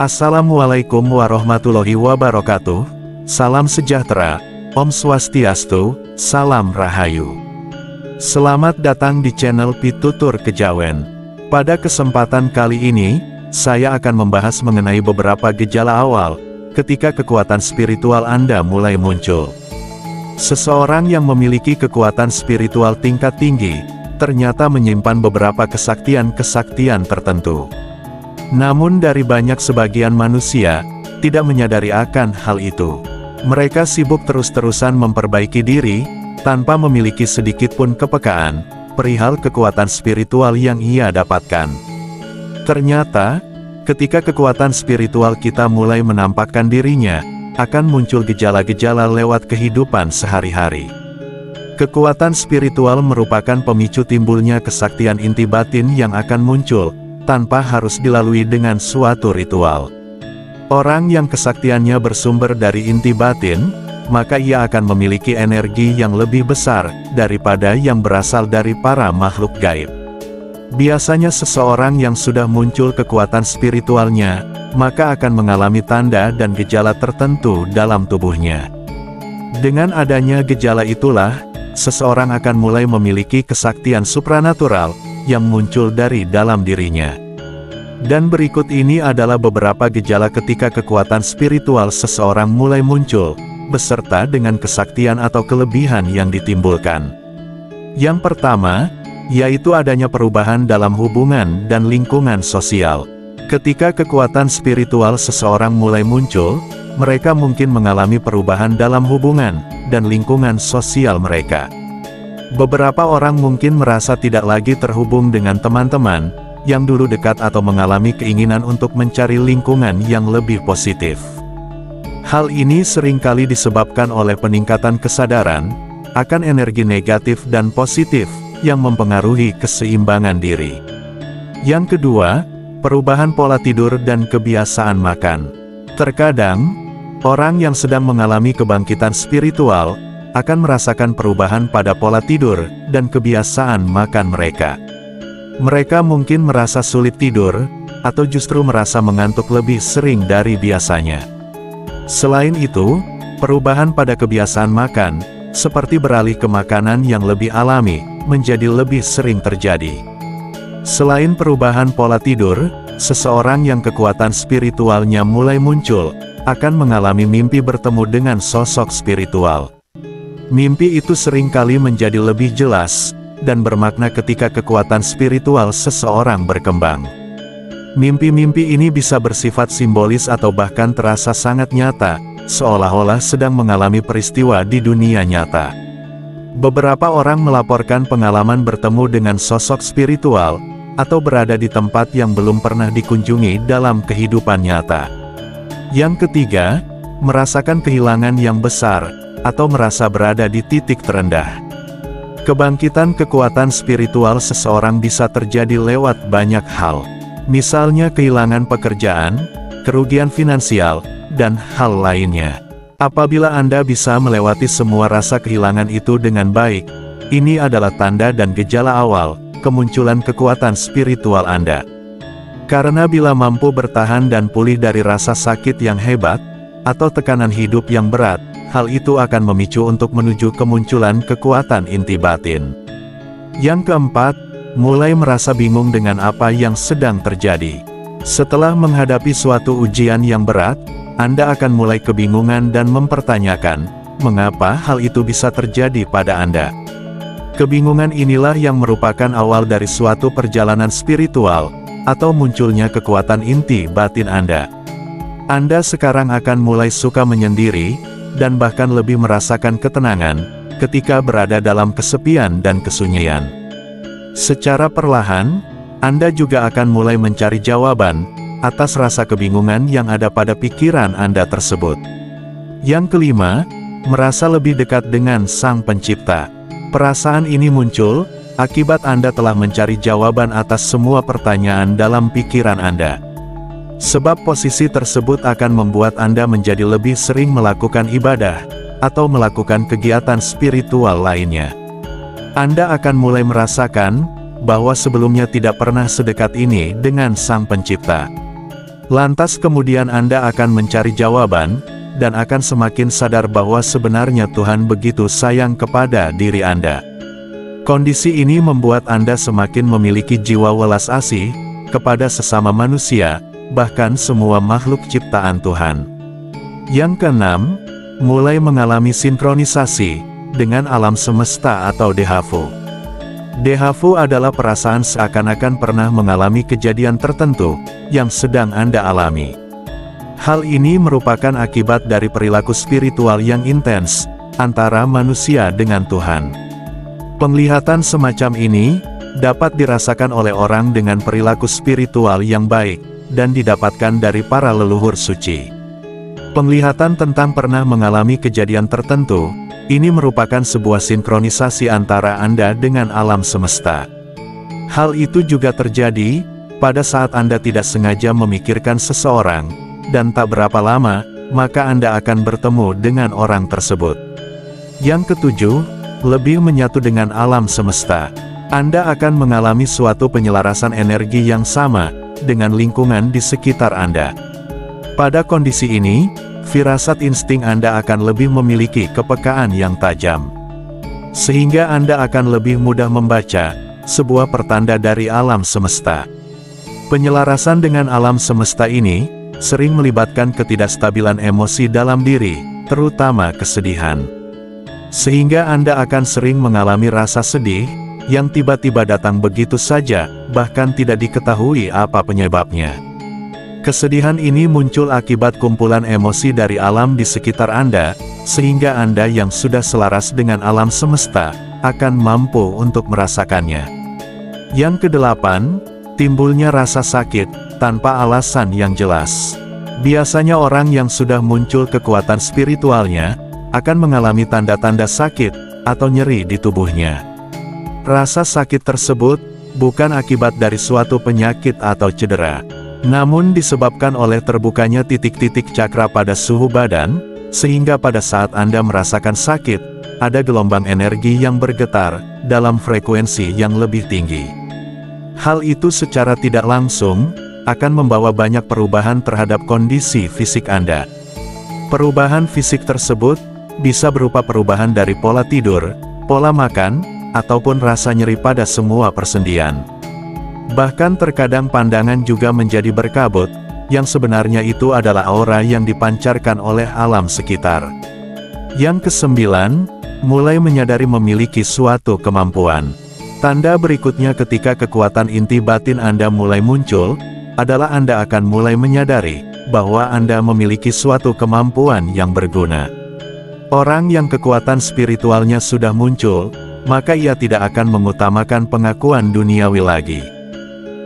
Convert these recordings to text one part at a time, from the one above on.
Assalamualaikum warahmatullahi wabarakatuh. Salam sejahtera, Om Swastiastu, Salam Rahayu. Selamat datang di channel Pitutur Kejawen. Pada kesempatan kali ini, saya akan membahas mengenai beberapa gejala awal ketika kekuatan spiritual Anda mulai muncul. Seseorang yang memiliki kekuatan spiritual tingkat tinggi, ternyata menyimpan beberapa kesaktian-kesaktian tertentu. Namun dari banyak sebagian manusia, tidak menyadari akan hal itu. Mereka sibuk terus-terusan memperbaiki diri, tanpa memiliki sedikit pun kepekaan, perihal kekuatan spiritual yang ia dapatkan. Ternyata, ketika kekuatan spiritual kita mulai menampakkan dirinya, akan muncul gejala-gejala lewat kehidupan sehari-hari. Kekuatan spiritual merupakan pemicu timbulnya kesaktian inti batin yang akan muncul, tanpa harus dilalui dengan suatu ritual. Orang yang kesaktiannya bersumber dari inti batin, maka ia akan memiliki energi yang lebih besar daripada yang berasal dari para makhluk gaib. Biasanya seseorang yang sudah muncul kekuatan spiritualnya, maka akan mengalami tanda dan gejala tertentu dalam tubuhnya. Dengan adanya gejala itulah, seseorang akan mulai memiliki kesaktian supranatural yang muncul dari dalam dirinya. Dan berikut ini adalah beberapa gejala ketika kekuatan spiritual seseorang mulai muncul, beserta dengan kesaktian atau kelebihan yang ditimbulkan. Yang pertama, yaitu adanya perubahan dalam hubungan dan lingkungan sosial. Ketika kekuatan spiritual seseorang mulai muncul, mereka mungkin mengalami perubahan dalam hubungan dan lingkungan sosial mereka. Beberapa orang mungkin merasa tidak lagi terhubung dengan teman-teman yang dulu dekat atau mengalami keinginan untuk mencari lingkungan yang lebih positif. Hal ini seringkali disebabkan oleh peningkatan kesadaran akan energi negatif dan positif yang mempengaruhi keseimbangan diri. Yang kedua, perubahan pola tidur dan kebiasaan makan. Terkadang, orang yang sedang mengalami kebangkitan spiritual akan merasakan perubahan pada pola tidur dan kebiasaan makan mereka. Mereka mungkin merasa sulit tidur, atau justru merasa mengantuk lebih sering dari biasanya. Selain itu, perubahan pada kebiasaan makan, seperti beralih ke makanan yang lebih alami, menjadi lebih sering terjadi. Selain perubahan pola tidur, seseorang yang kekuatan spiritualnya mulai muncul, akan mengalami mimpi bertemu dengan sosok spiritual. Mimpi itu seringkali menjadi lebih jelas, dan bermakna ketika kekuatan spiritual seseorang berkembang. Mimpi-mimpi ini bisa bersifat simbolis atau bahkan terasa sangat nyata, seolah-olah sedang mengalami peristiwa di dunia nyata. Beberapa orang melaporkan pengalaman bertemu dengan sosok spiritual, atau berada di tempat yang belum pernah dikunjungi dalam kehidupan nyata. Yang ketiga, merasakan kehilangan yang besar, atau merasa berada di titik terendah. Kebangkitan kekuatan spiritual seseorang bisa terjadi lewat banyak hal. Misalnya kehilangan pekerjaan, kerugian finansial, dan hal lainnya. Apabila Anda bisa melewati semua rasa kehilangan itu dengan baik, ini adalah tanda dan gejala awal kemunculan kekuatan spiritual Anda. Karena bila mampu bertahan dan pulih dari rasa sakit yang hebat, atau tekanan hidup yang berat, hal itu akan memicu untuk menuju kemunculan kekuatan inti batin. Yang keempat, mulai merasa bingung dengan apa yang sedang terjadi. Setelah menghadapi suatu ujian yang berat, Anda akan mulai kebingungan dan mempertanyakan, mengapa hal itu bisa terjadi pada Anda. Kebingungan inilah yang merupakan awal dari suatu perjalanan spiritual, atau munculnya kekuatan inti batin Anda. Anda sekarang akan mulai suka menyendiri, dan bahkan lebih merasakan ketenangan, ketika berada dalam kesepian dan kesunyian. Secara perlahan, Anda juga akan mulai mencari jawaban, atas rasa kebingungan yang ada pada pikiran Anda tersebut. Yang kelima, merasa lebih dekat dengan Sang Pencipta. Perasaan ini muncul, akibat Anda telah mencari jawaban atas semua pertanyaan dalam pikiran Anda. Sebab posisi tersebut akan membuat Anda menjadi lebih sering melakukan ibadah, atau melakukan kegiatan spiritual lainnya. Anda akan mulai merasakan bahwa sebelumnya tidak pernah sedekat ini dengan Sang Pencipta. Lantas kemudian Anda akan mencari jawaban, dan akan semakin sadar bahwa sebenarnya Tuhan begitu sayang kepada diri Anda. Kondisi ini membuat Anda semakin memiliki jiwa welas asih kepada sesama manusia, bahkan semua makhluk ciptaan Tuhan. Yang keenam, mulai mengalami sinkronisasi dengan alam semesta atau déjà vu. Déjà vu adalah perasaan seakan-akan pernah mengalami kejadian tertentu yang sedang Anda alami. Hal ini merupakan akibat dari perilaku spiritual yang intens antara manusia dengan Tuhan. Penglihatan semacam ini dapat dirasakan oleh orang dengan perilaku spiritual yang baik dan didapatkan dari para leluhur suci. Penglihatan tentang pernah mengalami kejadian tertentu ini merupakan sebuah sinkronisasi antara Anda dengan alam semesta. Hal itu juga terjadi pada saat Anda tidak sengaja memikirkan seseorang, dan tak berapa lama, maka Anda akan bertemu dengan orang tersebut. Yang ketujuh, lebih menyatu dengan alam semesta. Anda akan mengalami suatu penyelarasan energi yang sama dengan lingkungan di sekitar Anda. Pada kondisi ini, firasat insting Anda akan lebih memiliki kepekaan yang tajam. Sehingga Anda akan lebih mudah membaca sebuah pertanda dari alam semesta. Penyelarasan dengan alam semesta ini sering melibatkan ketidakstabilan emosi dalam diri, terutama kesedihan. Sehingga Anda akan sering mengalami rasa sedih yang tiba-tiba datang begitu saja, bahkan tidak diketahui apa penyebabnya. Kesedihan ini muncul akibat kumpulan emosi dari alam di sekitar Anda, sehingga Anda yang sudah selaras dengan alam semesta, akan mampu untuk merasakannya. Yang kedelapan, timbulnya rasa sakit, tanpa alasan yang jelas. Biasanya orang yang sudah muncul kekuatan spiritualnya, akan mengalami tanda-tanda sakit, atau nyeri di tubuhnya. Rasa sakit tersebut, bukan akibat dari suatu penyakit atau cedera, namun disebabkan oleh terbukanya titik-titik cakra pada suhu badan, sehingga pada saat Anda merasakan sakit, ada gelombang energi yang bergetar, dalam frekuensi yang lebih tinggi. Hal itu secara tidak langsung, akan membawa banyak perubahan terhadap kondisi fisik Anda. Perubahan fisik tersebut, bisa berupa perubahan dari pola tidur, pola makan, ataupun rasa nyeri pada semua persendian. Bahkan terkadang pandangan juga menjadi berkabut, yang sebenarnya itu adalah aura yang dipancarkan oleh alam sekitar. Yang kesembilan, mulai menyadari memiliki suatu kemampuan. Tanda berikutnya ketika kekuatan inti batin Anda mulai muncul, adalah Anda akan mulai menyadari bahwa Anda memiliki suatu kemampuan yang berguna. Orang yang kekuatan spiritualnya sudah muncul, maka ia tidak akan mengutamakan pengakuan duniawi lagi.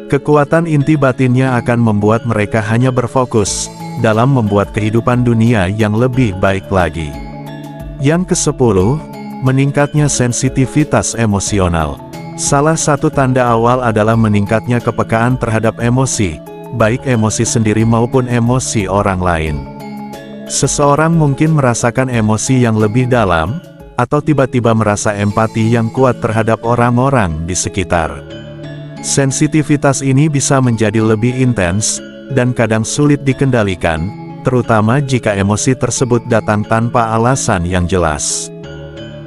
Kekuatan inti batinnya akan membuat mereka hanya berfokus dalam membuat kehidupan dunia yang lebih baik lagi. Yang ke-10, meningkatnya sensitivitas emosional. Salah satu tanda awal adalah meningkatnya kepekaan terhadap emosi, baik emosi sendiri maupun emosi orang lain. Seseorang mungkin merasakan emosi yang lebih dalam, atau tiba-tiba merasa empati yang kuat terhadap orang-orang di sekitar. Sensitivitas ini bisa menjadi lebih intens, dan kadang sulit dikendalikan, terutama jika emosi tersebut datang tanpa alasan yang jelas.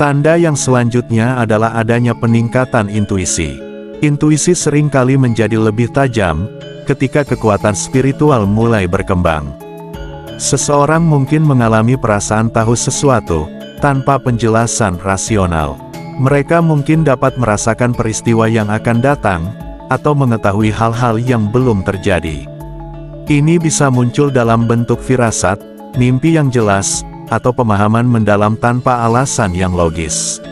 Tanda yang selanjutnya adalah adanya peningkatan intuisi. Intuisi seringkali menjadi lebih tajam, ketika kekuatan spiritual mulai berkembang. Seseorang mungkin mengalami perasaan tahu sesuatu, tanpa penjelasan rasional. Mereka mungkin dapat merasakan peristiwa yang akan datang, atau mengetahui hal-hal yang belum terjadi. Ini bisa muncul dalam bentuk firasat, mimpi yang jelas, atau pemahaman mendalam tanpa alasan yang logis.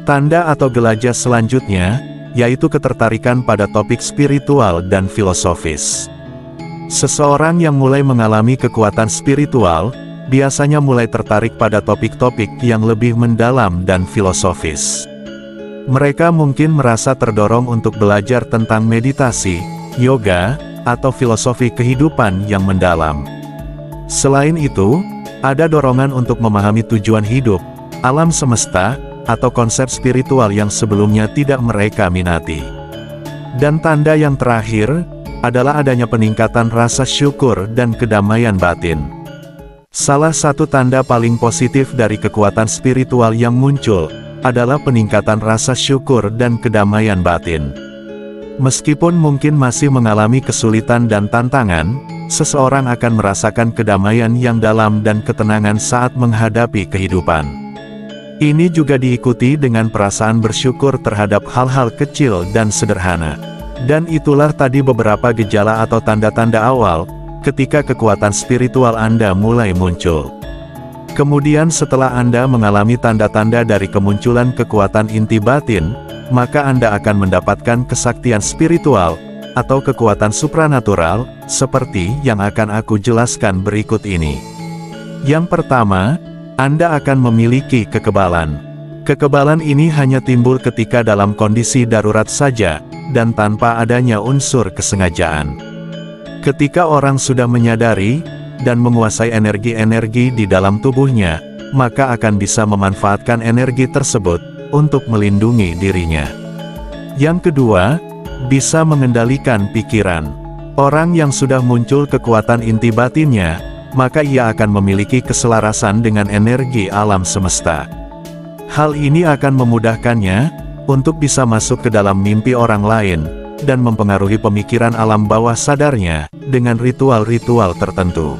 Tanda atau gelagat selanjutnya, yaitu ketertarikan pada topik spiritual dan filosofis. Seseorang yang mulai mengalami kekuatan spiritual, biasanya mulai tertarik pada topik-topik yang lebih mendalam dan filosofis. Mereka mungkin merasa terdorong untuk belajar tentang meditasi, yoga, atau filosofi kehidupan yang mendalam. Selain itu, ada dorongan untuk memahami tujuan hidup, alam semesta, atau konsep spiritual yang sebelumnya tidak mereka minati. Dan tanda yang terakhir, adalah adanya peningkatan rasa syukur dan kedamaian batin. Salah satu tanda paling positif dari kekuatan spiritual yang muncul adalah peningkatan rasa syukur dan kedamaian batin. Meskipun mungkin masih mengalami kesulitan dan tantangan, seseorang akan merasakan kedamaian yang dalam dan ketenangan saat menghadapi kehidupan. Ini juga diikuti dengan perasaan bersyukur terhadap hal-hal kecil dan sederhana. Dan itulah tadi beberapa gejala atau tanda-tanda awal ketika kekuatan spiritual Anda mulai muncul. Kemudian setelah Anda mengalami tanda-tanda dari kemunculan kekuatan inti batin, maka Anda akan mendapatkan kesaktian spiritual atau kekuatan supranatural, seperti yang akan aku jelaskan berikut ini. Yang pertama, Anda akan memiliki kekebalan. Kekebalan ini hanya timbul ketika dalam kondisi darurat saja, dan tanpa adanya unsur kesengajaan. Ketika orang sudah menyadari dan menguasai energi-energi di dalam tubuhnya, maka akan bisa memanfaatkan energi tersebut untuk melindungi dirinya. Yang kedua, bisa mengendalikan pikiran. Orang yang sudah muncul kekuatan inti batinnya, maka ia akan memiliki keselarasan dengan energi alam semesta. Hal ini akan memudahkannya untuk bisa masuk ke dalam mimpi orang lain dan mempengaruhi pemikiran alam bawah sadarnya dengan ritual-ritual tertentu.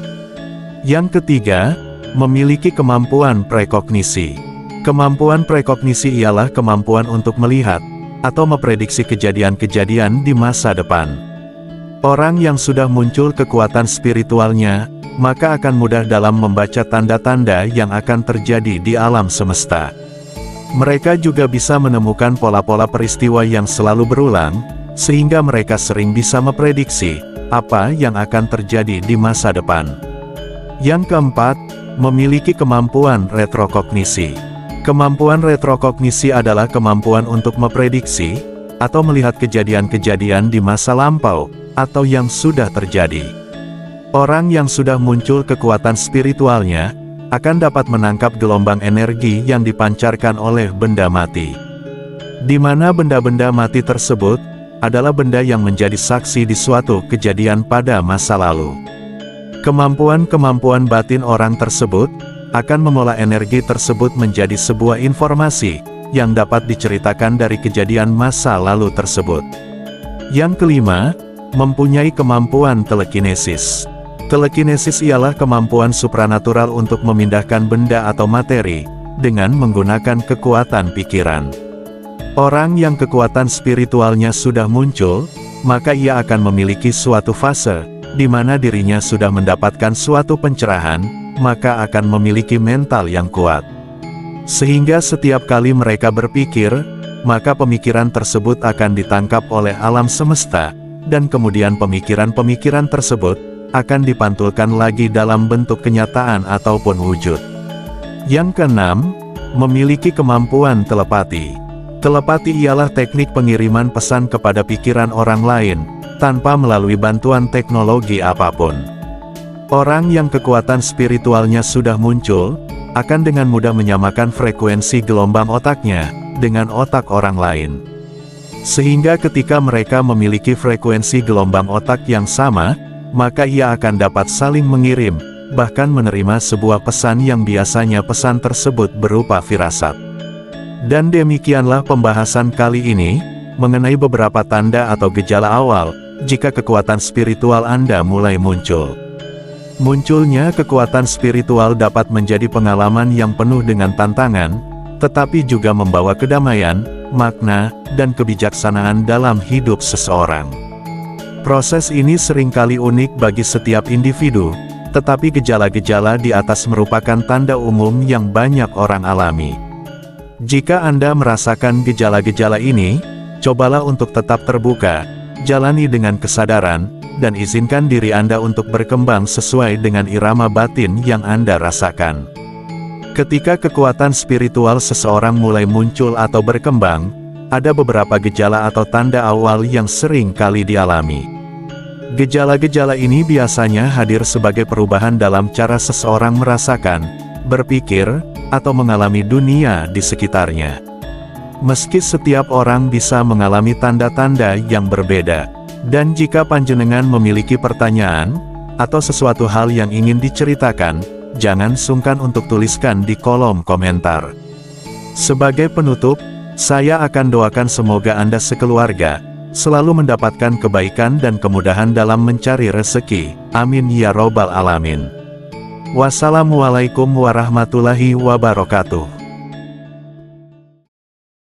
Yang ketiga, memiliki kemampuan prekognisi. Kemampuan prekognisi ialah kemampuan untuk melihat atau memprediksi kejadian-kejadian di masa depan. Orang yang sudah muncul kekuatan spiritualnya, maka akan mudah dalam membaca tanda-tanda yang akan terjadi di alam semesta. Mereka juga bisa menemukan pola-pola peristiwa yang selalu berulang, sehingga mereka sering bisa memprediksi apa yang akan terjadi di masa depan. Yang keempat, memiliki kemampuan retrokognisi. Kemampuan retrokognisi adalah kemampuan untuk memprediksi atau melihat kejadian-kejadian di masa lampau atau yang sudah terjadi. Orang yang sudah muncul kekuatan spiritualnya akan dapat menangkap gelombang energi yang dipancarkan oleh benda mati. Di mana benda-benda mati tersebut adalah benda yang menjadi saksi di suatu kejadian pada masa lalu. Kemampuan-kemampuan batin orang tersebut akan mengolah energi tersebut menjadi sebuah informasi yang dapat diceritakan dari kejadian masa lalu tersebut. Yang kelima, mempunyai kemampuan telekinesis. Telekinesis ialah kemampuan supranatural untuk memindahkan benda atau materi dengan menggunakan kekuatan pikiran. Orang yang kekuatan spiritualnya sudah muncul, maka ia akan memiliki suatu fase di mana dirinya sudah mendapatkan suatu pencerahan, maka akan memiliki mental yang kuat. Sehingga setiap kali mereka berpikir, maka pemikiran tersebut akan ditangkap oleh alam semesta, dan kemudian pemikiran-pemikiran tersebut akan dipantulkan lagi dalam bentuk kenyataan ataupun wujud. Yang keenam, memiliki kemampuan telepati. Telepati ialah teknik pengiriman pesan kepada pikiran orang lain, tanpa melalui bantuan teknologi apapun. Orang yang kekuatan spiritualnya sudah muncul, akan dengan mudah menyamakan frekuensi gelombang otaknya dengan otak orang lain. Sehingga ketika mereka memiliki frekuensi gelombang otak yang sama, maka ia akan dapat saling mengirim, bahkan menerima sebuah pesan yang biasanya pesan tersebut berupa firasat. Dan demikianlah pembahasan kali ini, mengenai beberapa tanda atau gejala awal, jika kekuatan spiritual Anda mulai muncul. Munculnya kekuatan spiritual dapat menjadi pengalaman yang penuh dengan tantangan, tetapi juga membawa kedamaian, makna, dan kebijaksanaan dalam hidup seseorang. Proses ini seringkali unik bagi setiap individu, tetapi gejala-gejala di atas merupakan tanda umum yang banyak orang alami. Jika Anda merasakan gejala-gejala ini, cobalah untuk tetap terbuka, jalani dengan kesadaran, dan izinkan diri Anda untuk berkembang sesuai dengan irama batin yang Anda rasakan. Ketika kekuatan spiritual seseorang mulai muncul atau berkembang, ada beberapa gejala atau tanda awal yang sering kali dialami. Gejala-gejala ini biasanya hadir sebagai perubahan dalam cara seseorang merasakan, berpikir, atau mengalami dunia di sekitarnya. Meski setiap orang bisa mengalami tanda-tanda yang berbeda, Dan jika panjenengan memiliki pertanyaan, atau sesuatu hal yang ingin diceritakan, jangan sungkan untuk tuliskan di kolom komentar. Sebagai penutup, saya akan doakan semoga Anda sekeluarga selalu mendapatkan kebaikan dan kemudahan dalam mencari rezeki. Amin ya robbal alamin. Wassalamualaikum warahmatullahi wabarakatuh.